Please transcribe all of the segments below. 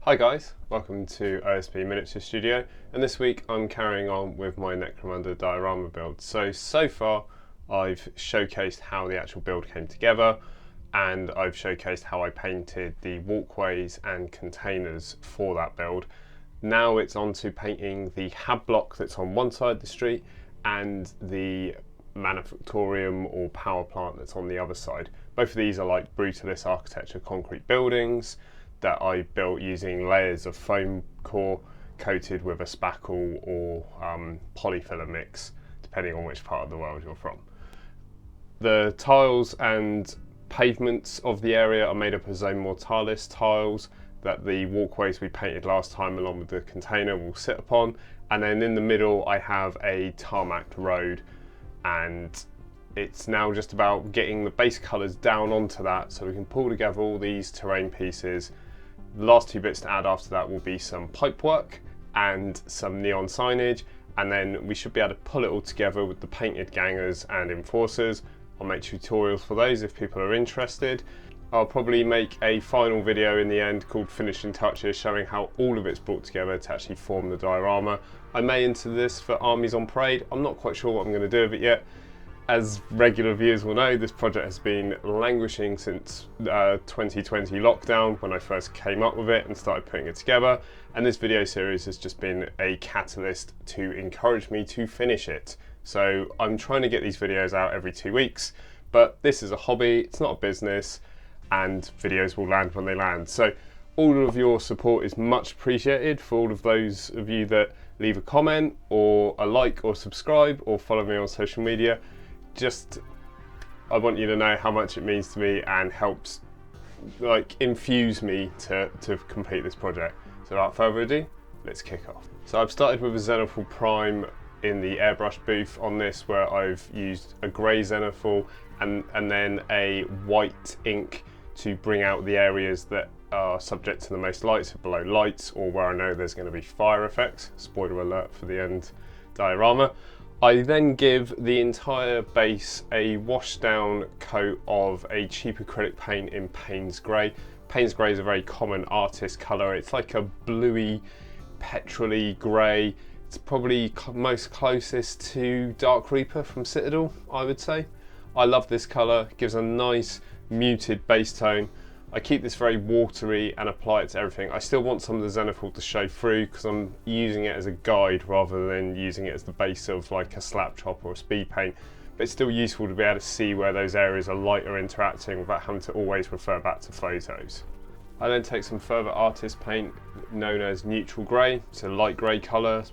Hi guys, welcome to OSB Miniature Studio, and this week I'm carrying on with my NECROMUNDA diorama build. So far I've showcased how the actual build came together, and I've showcased how I painted the walkways and containers for that build. Now it's on to painting the hab block that's on one side of the street and the manufactorium or power plant that's on the other side. Both of these are like brutalist architecture concrete buildings that I built using layers of foam core coated with a spackle or polyfiller mix, depending on which part of the world you're from. The tiles and pavements of the area are made up of zone Mortalis tiles that the walkways we painted last time along with the container will sit upon, and then in the middle I have a tarmacked road, and it's now just about getting the base colours down onto that so we can pull together all these terrain pieces. The last two bits to add after that will be some pipe work and some neon signage, and then we should be able to pull it all together with the painted gangers and enforcers. I'll make tutorials for those if people are interested. I'll probably make a final video in the end called Finishing Touches, showing how all of it's brought together to actually form the diorama. I may enter this for Armies on Parade. I'm not quite sure what I'm going to do with it yet. As regular viewers will know, this project has been languishing since 2020 lockdown, when I first came up with it and started putting it together, and this video series has just been a catalyst to encourage me to finish it. So I'm trying to get these videos out every 2 weeks, but this is a hobby, it's not a business, and videos will land when they land. So all of your support is much appreciated. For all of those of you that leave a comment or a like or subscribe or follow me on social media, I want you to know how much it means to me and helps infuse me to complete this project. So without further ado, let's kick off. So I've started with a Zenithal Prime in the airbrush booth on this, where I've used a grey Zenithal and then a white ink to bring out the areas that are subject to the most lights, below lights, or where I know there's going to be fire effects. Spoiler alert for the end diorama. I then give the entire base a washed down coat of a cheap acrylic paint in Payne's Grey. Payne's Grey is a very common artist colour. It's like a bluey, petrol-y grey. It's probably most closest to Dark Reaper from Citadel, I would say. I love this colour, it gives a nice muted base tone. I keep this very watery and apply it to everything. I still want some of the Zenithal to show through because I'm using it as a guide rather than using it as the base of like a slap chop or a speed paint. But it's still useful to be able to see where those areas are light or interacting without having to always refer back to photos. I then take some further artist paint known as neutral grey. It's a light grey colour,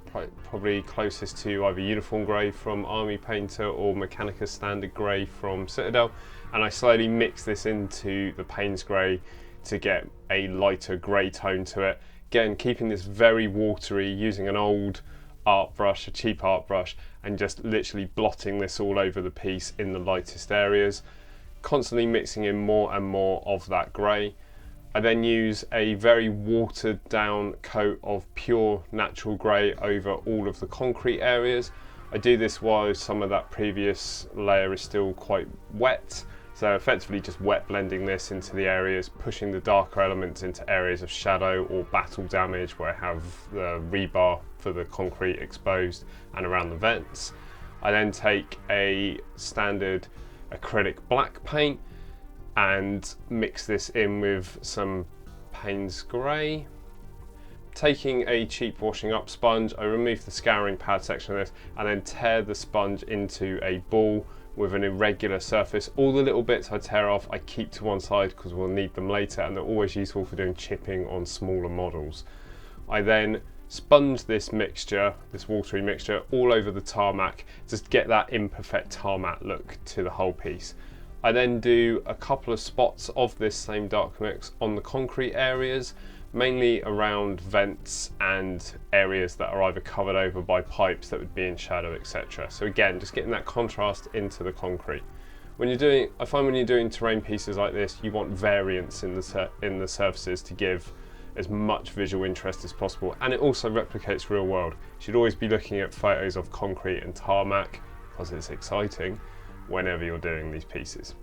probably closest to either uniform grey from Army Painter or Mechanicus standard grey from Citadel. And I slowly mix this into the Payne's Grey to get a lighter grey tone to it. Again, keeping this very watery, using an old art brush, a cheap art brush, and just literally blotting this all over the piece in the lightest areas. Constantly mixing in more and more of that grey. I then use a very watered down coat of pure natural grey over all of the concrete areas. I do this while some of that previous layer is still quite wet. So effectively just wet blending this into the areas, pushing the darker elements into areas of shadow or battle damage where I have the rebar for the concrete exposed and around the vents. I then take a standard acrylic black paint and mix this in with some Payne's Grey. Taking a cheap washing up sponge, I remove the scouring pad section of this and then tear the sponge into a ball with an irregular surface. All the little bits I tear off I keep to one side because we'll need them later, and they're always useful for doing chipping on smaller models. I then sponge this mixture, this watery mixture, all over the tarmac, just get that imperfect tarmac look to the whole piece. I then do a couple of spots of this same dark mix on the concrete areas, mainly around vents and areas that are either covered over by pipes that would be in shadow, etc. So again, just getting that contrast into the concrete. I find when you're doing terrain pieces like this, you want variance in the surfaces to give as much visual interest as possible, and it also replicates real world. You should always be looking at photos of concrete and tarmac because it's exciting whenever you're doing these pieces.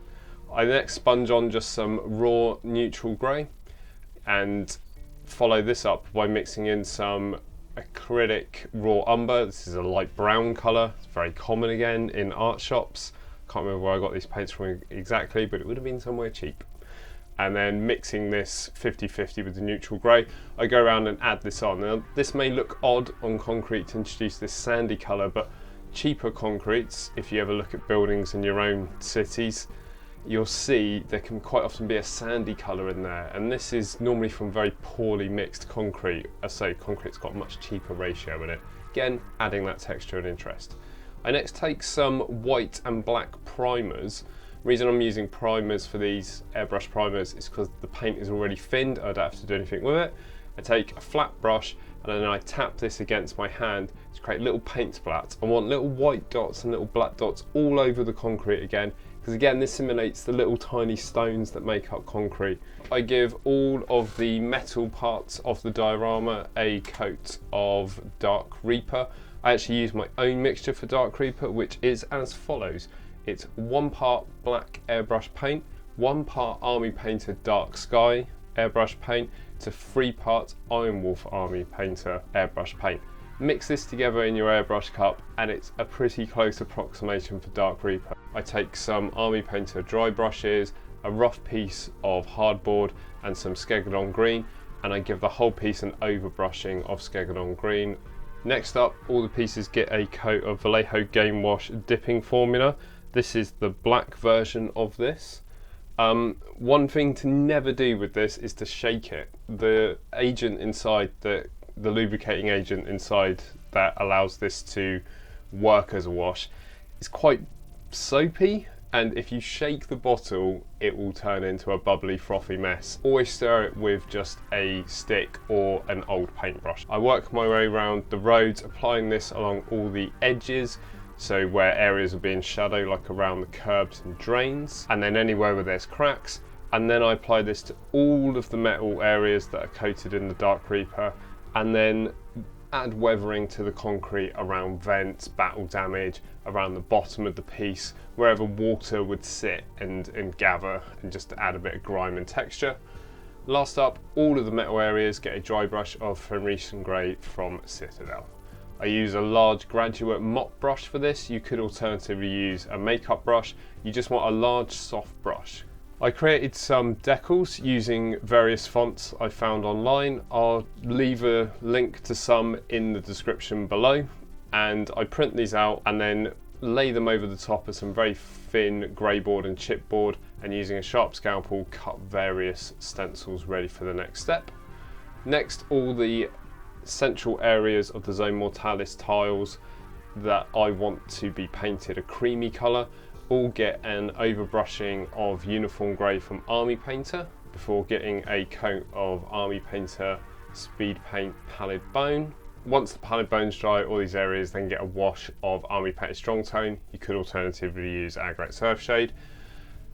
I next sponge on just some raw neutral grey and follow this up by mixing in some acrylic raw umber. This is a light brown colour. It's very common again in art shops. Can't remember where I got these paints from exactly, but it would have been somewhere cheap. And then mixing this 50-50 with the neutral grey, I go around and add this on. Now this may look odd on concrete to introduce this sandy colour, but cheaper concretes, if you ever look at buildings in your own cities, you'll see there can quite often be a sandy colour in there, and this is normally from very poorly mixed concrete. I say concrete's got a much cheaper ratio in it. Again, adding that texture and interest. I next take some white and black primers. The reason I'm using primers for these airbrush primers is because the paint is already thinned. I don't have to do anything with it. I take a flat brush and then I tap this against my hand to create little paint splats. I want little white dots and little black dots all over the concrete again, because again this simulates the little tiny stones that make up concrete. I give all of the metal parts of the diorama a coat of Dark Reaper. I actually use my own mixture for Dark Reaper, which is as follows. It's 1 part black airbrush paint, 1 part Army Painter Dark Sky airbrush paint to 3 parts Iron Wolf Army Painter airbrush paint. Mix this together in your airbrush cup and it's a pretty close approximation for Dark Reaper. I take some Army Painter dry brushes, a rough piece of hardboard and some Skegadon green, and I give the whole piece an overbrushing of Skegadon green. Next up, all the pieces get a coat of Vallejo Game Wash dipping formula. This is the black version of this. One thing to never do with this is to shake it. The agent inside, the lubricating agent inside that allows this to work as a wash, is quite soapy, and if you shake the bottle it will turn into a bubbly frothy mess. Always stir it with just a stick or an old paintbrush. I work my way around the roads, applying this along all the edges, so where areas are being shadow, like around the curbs and drains, and then anywhere where there's cracks. And then I apply this to all of the metal areas that are coated in the Dark Reaper, and then add weathering to the concrete around vents, battle damage, around the bottom of the piece, wherever water would sit and gather, and just to add a bit of grime and texture. Last up, all of the metal areas get a dry brush of Fenrisian Grey from Citadel. I use a large graduate mop brush for this. You could alternatively use a makeup brush. You just want a large soft brush. I created some decals using various fonts I found online. I'll leave a link to some in the description below, and I print these out and then lay them over the top of some very thin grey board and chipboard, and using a sharp scalpel cut various stencils ready for the next step. Next, all the central areas of the Zone Mortalis tiles that I want to be painted a creamy colour all get an overbrushing of Uniform Grey from Army Painter before getting a coat of Army Painter Speed Paint Pallid Bone. Once the pallid bone's dry, all these areas then get a wash of Army Painter Strong Tone. You could alternatively use Agate Surfshade.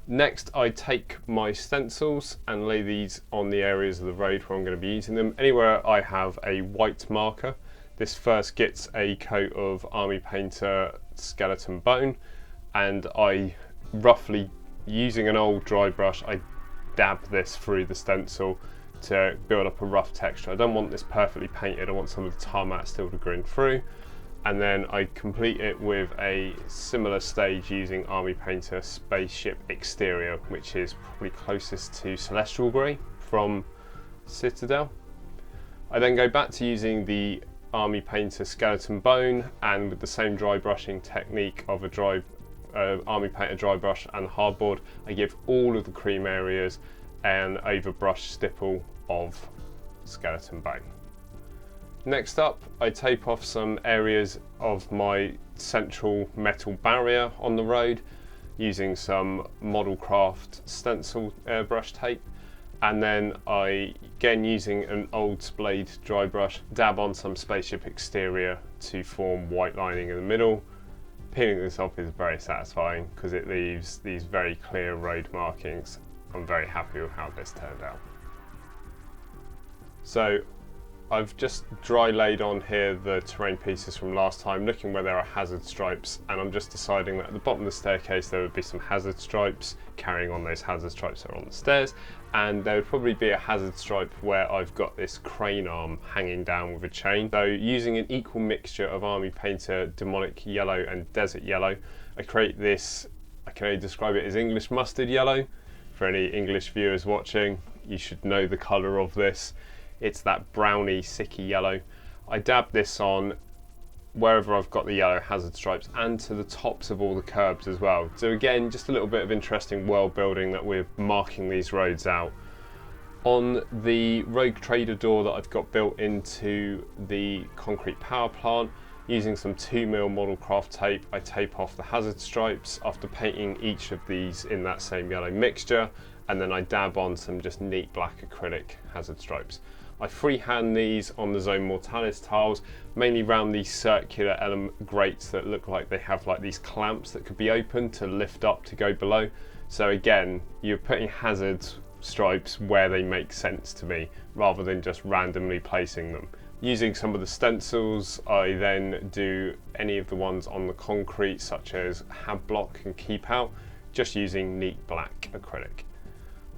Next, I take my stencils and lay these on the areas of the road where I'm going to be using them. Anywhere I have a white marker, this first gets a coat of Army Painter Skeleton Bone, and I roughly, using an old dry brush, I dab this through the stencil to build up a rough texture. I don't want this perfectly painted, I want some of the tarmac still to grin through. And then I complete it with a similar stage using Army Painter Spaceship Exterior, which is probably closest to Celestial Grey from Citadel. I then go back to using the Army Painter Skeleton Bone, and with the same dry brushing technique of a Army Painter dry brush and hardboard, I give all of the cream areas an overbrush stipple of Skeleton Bone. Next up, I tape off some areas of my central metal barrier on the road using some Model Craft stencil airbrush tape, and then I, again using an old splayed dry brush, dab on some Spaceship Exterior to form white lining in the middle. Peeling this off is very satisfying because it leaves these very clear road markings. I'm very happy with how this turned out. So I've just dry laid on here the terrain pieces from last time, looking where there are hazard stripes, and I'm just deciding that at the bottom of the staircase there would be some hazard stripes, carrying on those hazard stripes that are on the stairs, and there would probably be a hazard stripe where I've got this crane arm hanging down with a chain. So using an equal mixture of Army Painter, Demonic Yellow and Desert Yellow, I create this, I can only describe it as English mustard yellow. For any English viewers watching, you should know the colour of this. It's that browny, sicky yellow. I dab this on wherever I've got the yellow hazard stripes and to the tops of all the curbs as well. So again, just a little bit of interesting world building that we're marking these roads out. On the Rogue Trader door that I've got built into the concrete power plant, using some 2mm model craft tape, I tape off the hazard stripes after painting each of these in that same yellow mixture, and then I dab on some just neat black acrylic hazard stripes. I freehand these on the Zone Mortalis tiles, mainly around these circular element grates that look like they have like these clamps that could be opened to lift up to go below. So again, you're putting hazard stripes where they make sense to me, rather than just randomly placing them. Using some of the stencils, I then do any of the ones on the concrete, such as Hab Block and Keep Out, just using neat black acrylic.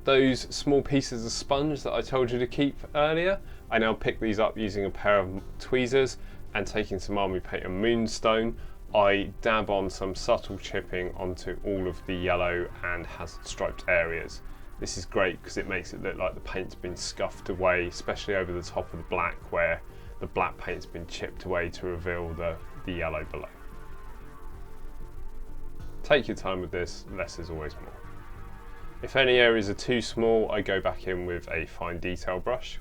Those small pieces of sponge that I told you to keep earlier, I now pick these up using a pair of tweezers and taking some Army Painter Moonstone, I dab on some subtle chipping onto all of the yellow and hazard striped areas. This is great because it makes it look like the paint's been scuffed away, especially over the top of the black where the black paint's been chipped away to reveal the yellow below. Take your time with this, less is always more. If any areas are too small, I go back in with a fine detail brush.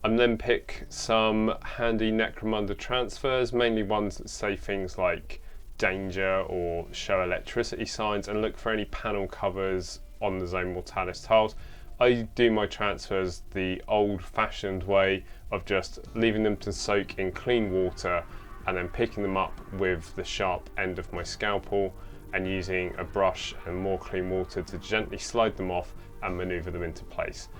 I then pick some handy NECROMUNDA transfers, mainly ones that say things like danger or show electricity signs, and look for any panel covers on the Zone Mortalis tiles. I do my transfers the old-fashioned way of just leaving them to soak in clean water and then picking them up with the sharp end of my scalpel and using a brush and more clean water to gently slide them off and maneuver them into place.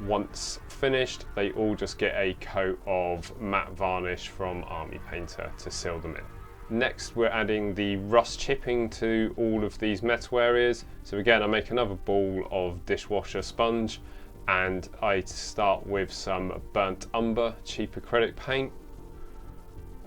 Once finished, they all just get a coat of matte varnish from Army Painter to seal them in. Next, we're adding the rust chipping to all of these metal areas. So again, I make another ball of dishwasher sponge and I start with some burnt umber cheap acrylic paint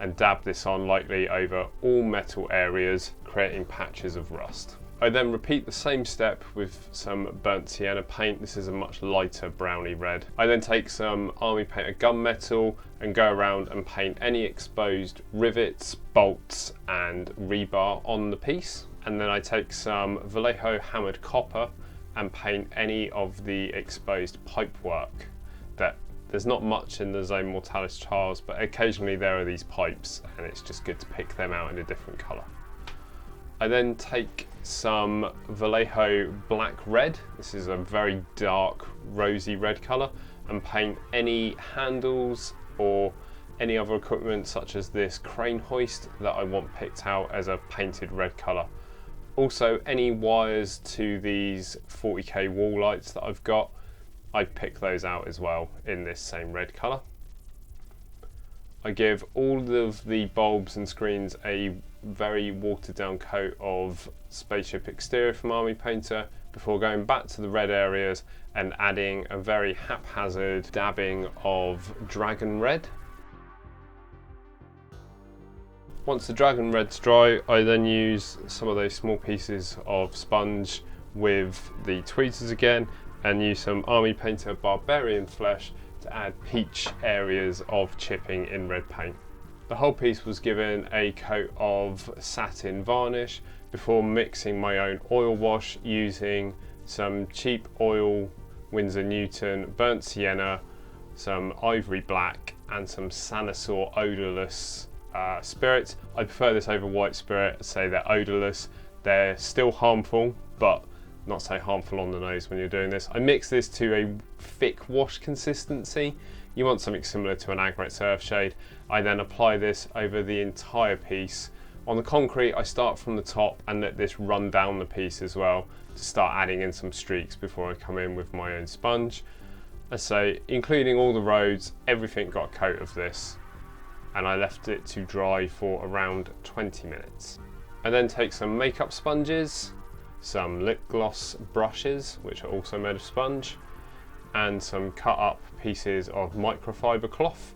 and dab this on lightly over all metal areas, creating patches of rust. I then repeat the same step with some burnt sienna paint. This is a much lighter browny red. I then take some Army Painter gunmetal and go around and paint any exposed rivets, bolts and rebar on the piece. And then I take some Vallejo hammered copper and paint any of the exposed pipework. There's not much in the Zone Mortalis tiles, but occasionally there are these pipes and it's just good to pick them out in a different colour. I then take some Vallejo black red, this is a very dark rosy red colour, and paint any handles or any other equipment such as this crane hoist that I want picked out as a painted red colour. Also any wires to these 40k wall lights that I've got, I pick those out as well in this same red colour. I give all of the bulbs and screens a very watered down coat of Spaceship Exterior from Army Painter before going back to the red areas and adding a very haphazard dabbing of Dragon Red. Once the Dragon Red's dry, I then use some of those small pieces of sponge with the tweezers again and use some Army Painter Barbarian Flesh to add peach areas of chipping in red paint. The whole piece was given a coat of satin varnish before mixing my own oil wash using some cheap oil Winsor Newton, burnt sienna, some ivory black and some Sanasaur odorless spirits. I prefer this over white spirit, say they're odorless. They're still harmful, but not so harmful on the nose when you're doing this. I mix this to a thick wash consistency. You want something similar to an Agrex Earthshade. I then apply this over the entire piece. On the concrete, I start from the top and let this run down the piece as well to start adding in some streaks before I come in with my own sponge. And so including all the roads, everything got a coat of this, and I left it to dry for around 20 minutes. I then take some makeup sponges, some lip gloss brushes, which are also made of sponge, and some cut up pieces of microfiber cloth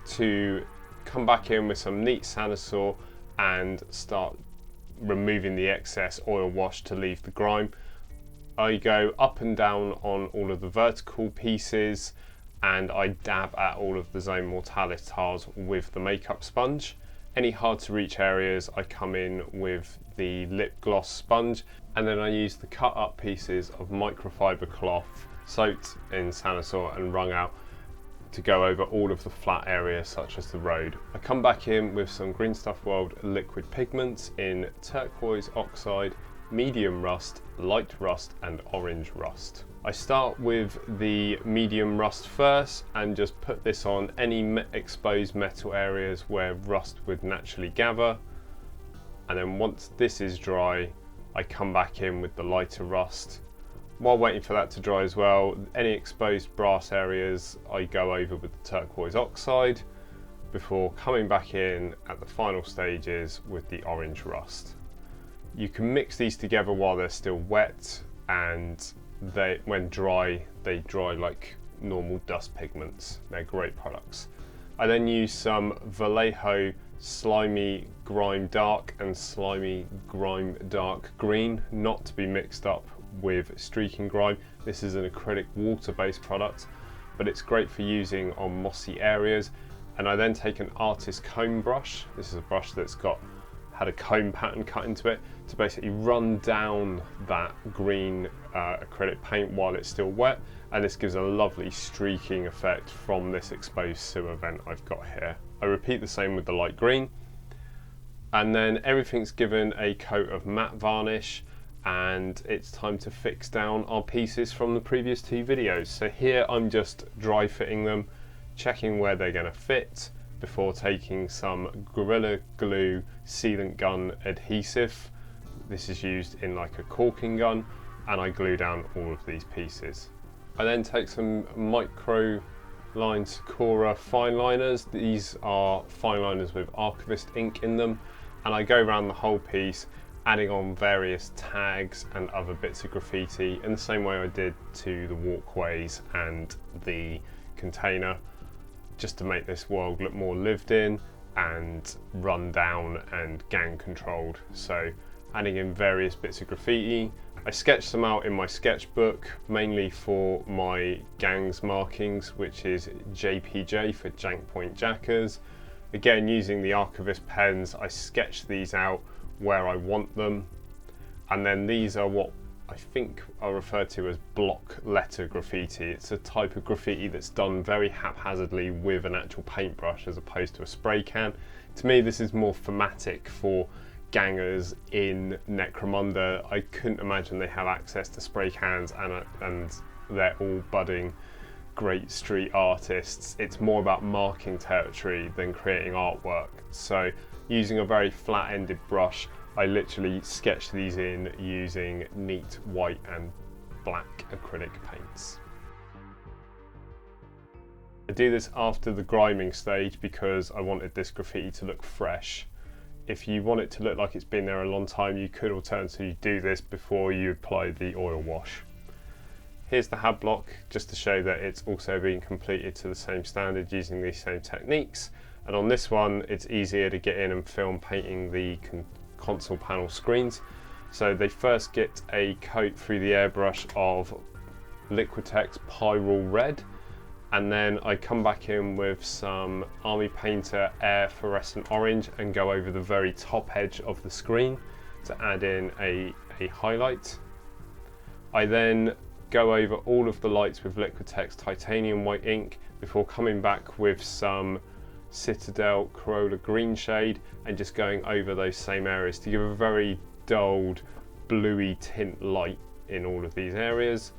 to come back in with some neat Sanasaur and start removing the excess oil wash to leave the grime. I go up and down on all of the vertical pieces, and I dab at all of the Zone Mortalis tiles with the makeup sponge. Any hard to reach areas I come in with the lip gloss sponge, and then I use the cut up pieces of microfiber cloth soaked in Sanasaur and wrung out to go over all of the flat areas such as the road. I come back in with some Green Stuff World liquid pigments in turquoise oxide, medium rust, light rust and orange rust. I start with the medium rust first and just put this on any exposed metal areas where rust would naturally gather, and then once this is dry I come back in with the lighter rust. While waiting for that to dry as well, any exposed brass areas I go over with the turquoise oxide before coming back in at the final stages with the orange rust. You can mix these together while they're still wet, and when dry, they dry like normal dust pigments. They're great products. I then use some Vallejo Slimy Grime Dark and Slimy Grime Dark Green, not to be mixed up with streaking grime. This is an acrylic water-based product, but it's great for using on mossy areas. And I then take an artist comb brush. This is a brush that's had a comb pattern cut into it to basically run down that green acrylic paint while it's still wet, and this gives a lovely streaking effect from this exposed sewer vent I've got here. I repeat the same with the light green, and then everything's given a coat of matte varnish, and it's time to fix down our pieces from the previous two videos. So here I'm just dry fitting them, checking where they're going to fit before taking some Gorilla Glue sealant gun adhesive. This is used in like a caulking gun, and I glue down all of these pieces. I then take some micro line Sakura fine liners. These are fine liners with Archivist ink in them, and I go around the whole piece adding on various tags and other bits of graffiti in the same way I did to the walkways and the container, just to make this world look more lived in and run down and gang controlled. So adding in various bits of graffiti. I sketched them out in my sketchbook, mainly for my gang's markings, which is JPJ for Jank Point Jackers. Again, using the Archivist pens, I sketched these out where I want them, and then these are what I think are referred to as block letter graffiti. It's a type of graffiti that's done very haphazardly with an actual paintbrush as opposed to a spray can. To me, this is more thematic for gangers in Necromunda. I couldn't imagine they have access to spray cans, and they're all budding great street artists. It's more about marking territory than creating artwork. So using a very flat-ended brush, I literally sketch these in using neat white and black acrylic paints. I do this after the griming stage because I wanted this graffiti to look fresh. If you want it to look like it's been there a long time, you could alternatively do this before you apply the oil wash. Here's the hab block, just to show that it's also being completed to the same standard using these same techniques. And on this one, it's easier to get in and film painting the console panel screens. So they first get a coat through the airbrush of Liquitex Pyrrole Red, and then I come back in with some Army Painter Air Fluorescent Orange and go over the very top edge of the screen to add in a highlight. I then go over all of the lights with Liquitex Titanium White ink before coming back with some Citadel Corolla green shade and just going over those same areas to give a very dulled bluey tint light in all of these areas.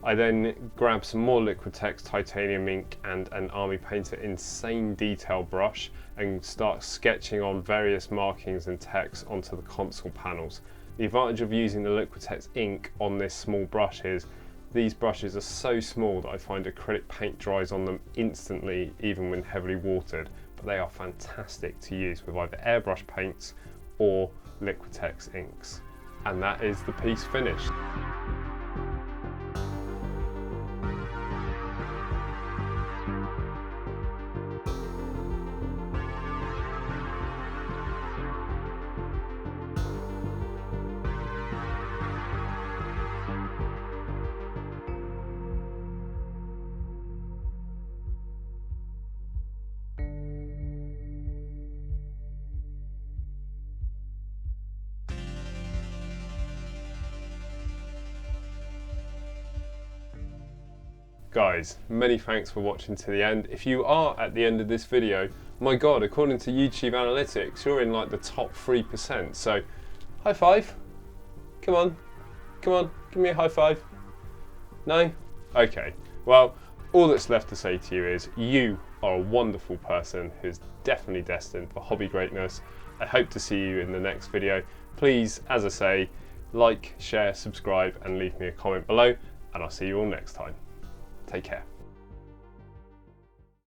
I then grab some more Liquitex Titanium ink and an Army Painter Insane Detail brush and start sketching on various markings and text onto the console panels. The advantage of using the Liquitex ink on this small brush is These brushes are so small that I find acrylic paint dries on them instantly, even when heavily watered, but they are fantastic to use with either airbrush paints or Liquitex inks. And that is the piece finished. Guys, many thanks for watching to the end. If you are at the end of this video, my god, according to YouTube analytics, you're in like the top 3%. So, high five. Come on, give me a high five. No? Okay. Well, all that's left to say to you is you are a wonderful person who's definitely destined for hobby greatness. I hope to see you in the next video. Please, as I say, like, share, subscribe, and leave me a comment below, and I'll see you all next time. Take care.